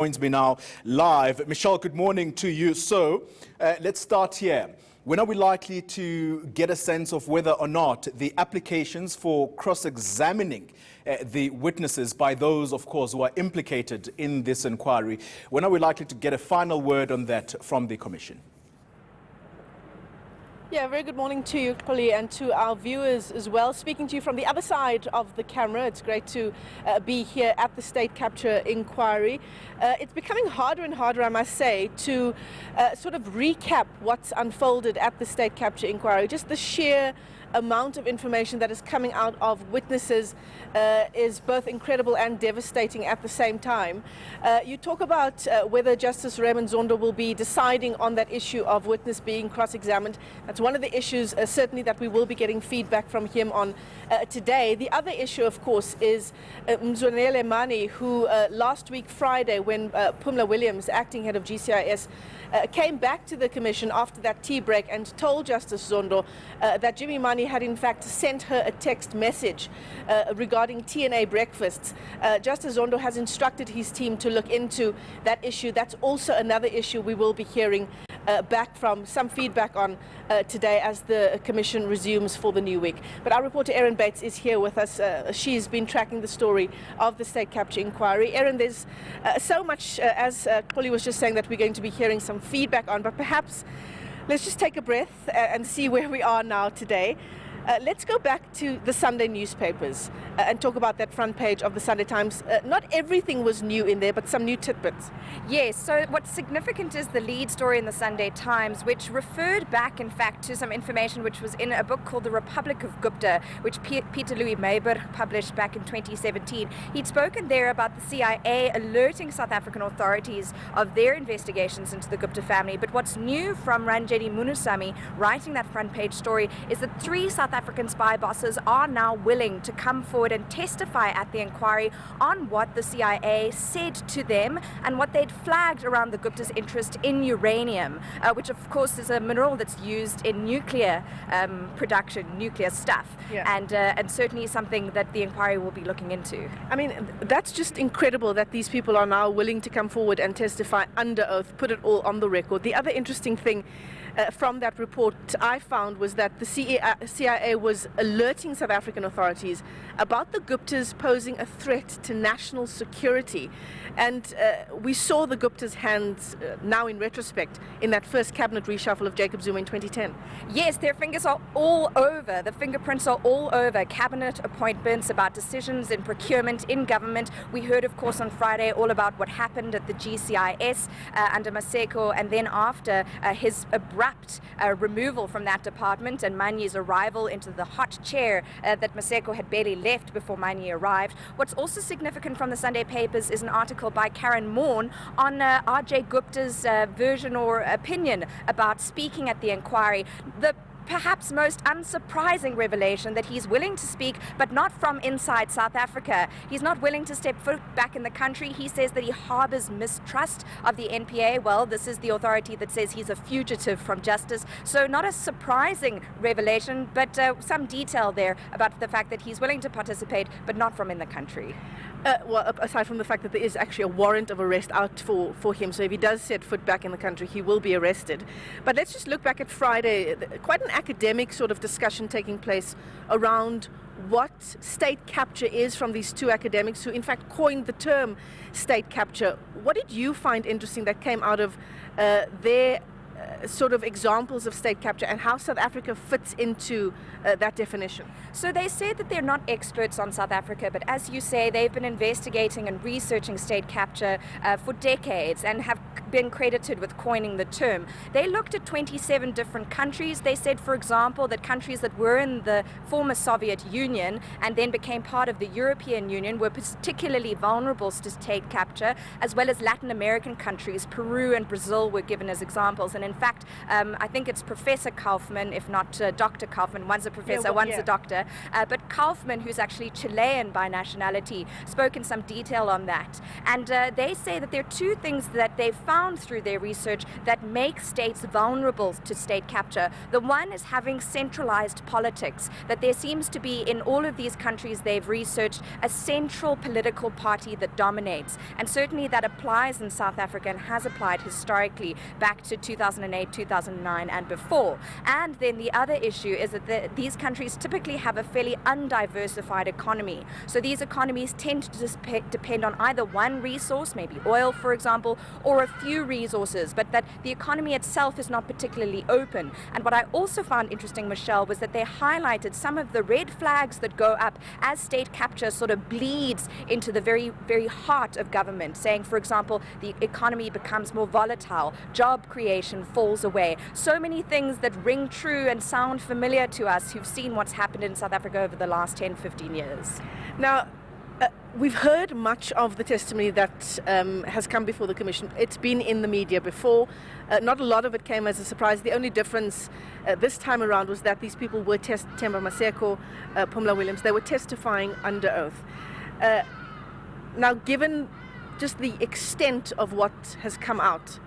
Joins me now live. Michelle, good morning to you. So let's start here. When are we likely to get a sense of whether or not the applications for cross-examining the witnesses by those, of course, who are implicated in this inquiry, when are we likely to get a final word on that from the Commission? Yeah, very good morning to you, Polly, and to our viewers as well. Speaking to you from the other side of the camera, it's great to be here at the state capture inquiry. It's becoming harder and harder, I must say, to sort of recap what's unfolded at the state capture inquiry. Just the sheer amount of information that is coming out of witnesses is both incredible and devastating at the same time. You talk about whether Justice Raymond Zondo will be deciding on that issue of witness being cross-examined. That's one of the issues certainly that we will be getting feedback from him on today. The other issue, of course, is Mzwanele Mani, who last week Friday, when Phumla Williams, acting head of GCIS, came back to the Commission after that tea break and told Justice Zondo that Jimmy Mani had in fact sent her a text message regarding TNA breakfasts. Justice Zondo has instructed his team to look into that issue. That's also another issue we will be hearing back from, some feedback on today as the Commission resumes for the new week. But our reporter Erin Bates is here with us. She's been tracking the story of the state capture inquiry. Erin, there's so much, as Polly was just saying, that we're going to be hearing some feedback on, but perhaps let's just take a breath and see where we are now today. Let's go back to the Sunday newspapers and talk about that front page of the Sunday Times. Not everything was new in there, but some new tidbits. Yes, so what's significant is the lead story in the Sunday Times, which referred back, in fact, to some information which was in a book called The Republic of Gupta, which Peter Louis Mayber published back in 2017. He'd spoken there about the CIA alerting South African authorities of their investigations into the Gupta family. But what's new from Ranjeni Munusamy writing that front page story is that 3 South African spy bosses are now willing to come forward and testify at the inquiry on what the CIA said to them and what they'd flagged around the Gupta's interest in uranium, which of course is a mineral that's used in nuclear production, nuclear stuff, and certainly something that the inquiry will be looking into. I mean, that's just incredible that these people are now willing to come forward and testify under oath, put it all on the record. The other interesting thing from that report I found was that the CIA was alerting South African authorities about the Guptas posing a threat to national security. And we saw the Guptas' hands now in retrospect in that first cabinet reshuffle of Jacob Zuma in 2010. Yes, their fingers are all over. The fingerprints are all over cabinet appointments, about decisions in procurement, in government. We heard, of course, on Friday all about what happened at the GCIS under Maseko, and then after his abrupt removal from that department and Manyi's arrival into the hot chair that Maseko had barely left before Manyi arrived. What's also significant from the Sunday papers is an article by Karen Morn on R.J. Gupta's version or opinion about speaking at the inquiry. The perhaps most unsurprising revelation that he's willing to speak, but not from inside South Africa. He's not willing to step foot back in the country. He says that he harbors mistrust of the NPA. Well, this is the authority that says he's a fugitive from justice. So not a surprising revelation, but some detail there about the fact that he's willing to participate, but not from in the country. Well, aside from the fact that there is actually a warrant of arrest out for him, so if he does set foot back in the country, he will be arrested. But let's just look back at Friday. Quite an academic sort of discussion taking place around what state capture is from these 2 academics who in fact coined the term state capture. What did you find interesting that came out of their sort of examples of state capture and how South Africa fits into that definition? So they said that they're not experts on South Africa, but as you say, they've been investigating and researching state capture for decades and have been credited with coining the term. They looked at 27 different countries. They said, for example, that countries that were in the former Soviet Union and then became part of the European Union were particularly vulnerable to state capture, as well as Latin American countries. Peru and Brazil were given as examples. And in fact, I think it's Professor Kaufman, if not Dr. Kaufman. One's a professor, one's a doctor. But Kaufman, who's actually Chilean by nationality, spoke in some detail on that. And they say that there are 2 things that they found found through their research that make states vulnerable to state capture. The one is having centralized politics, that there seems to be in all of these countries they've researched a central political party that dominates. And certainly that applies in South Africa and has applied historically back to 2008, 2009 and before. And then the other issue is that these countries typically have a fairly undiversified economy. So these economies tend to depend on either one resource, maybe oil for example, or a few resources, but that the economy itself is not particularly open. And what I also found interesting, Michelle, was that they highlighted some of the red flags that go up as state capture sort of bleeds into the very, very heart of government, saying, for example, the economy becomes more volatile, job creation falls away. So many things that ring true and sound familiar to us who've seen what's happened in South Africa over the last 10, 15 years. Now, we've heard much of the testimony that has come before the Commission. It's been in the media before. Not a lot of it came as a surprise. The only difference this time around was that these people were Themba Maseko, Phumla Williams, they were testifying under oath. Now, given just the extent of what has come out,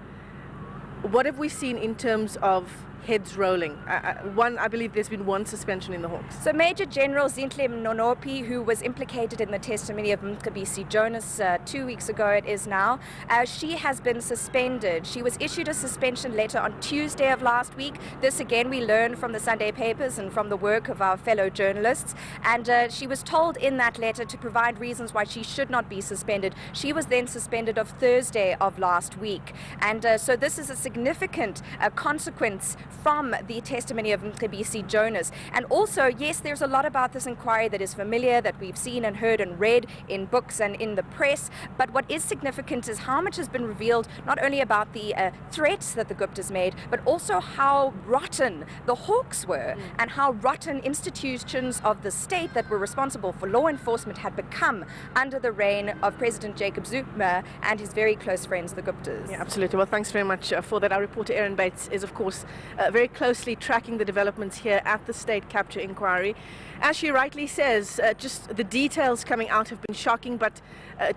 what have we seen in terms of heads rolling? I believe there's been one suspension in the Hawks. So Major General Zinhle Mnonopi, who was implicated in the testimony of Mcebisi Jonas 2 weeks ago it is now, she has been suspended. She was issued a suspension letter on Tuesday of last week. This again we learned from the Sunday papers and from the work of our fellow journalists. And she was told in that letter to provide reasons why she should not be suspended. She was then suspended of Thursday of last week. And so this is a significant consequence from the testimony of Mcebisi Jonas. And also, yes, there's a lot about this inquiry that is familiar, that we've seen and heard and read in books and in the press. But what is significant is how much has been revealed, not only about the threats that the Guptas made, but also how rotten the Hawks were and how rotten institutions of the state that were responsible for law enforcement had become under the reign of President Jacob Zuma and his very close friends, the Guptas. Yeah, absolutely. Well, thanks very much for that. Our reporter Erin Bates is, of course, very closely tracking the developments here at the state capture inquiry. As she rightly says, just the details coming out have been shocking, but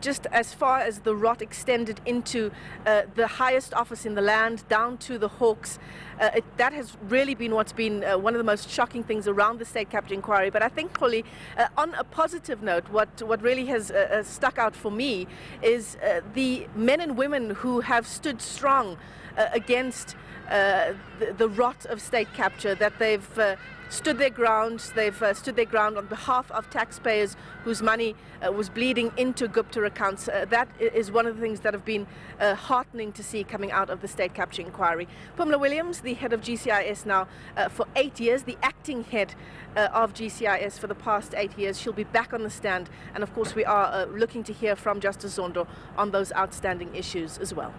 just as far as the rot extended into the highest office in the land, down to the Hawks, that has really been what's been one of the most shocking things around the state capture inquiry. But I think, Polly, on a positive note, what really has stuck out for me is the men and women who have stood strong against the rot of state capture, that they've stood their ground. They've stood their ground on behalf of taxpayers whose money was bleeding into Gupta accounts. That is one of the things that have been heartening to see coming out of the state capture inquiry. Phumla Williams, the head of GCIS now for 8 years, the acting head of GCIS for the past 8 years. She'll be back on the stand, and of course we are looking to hear from Justice Zondo on those outstanding issues as well.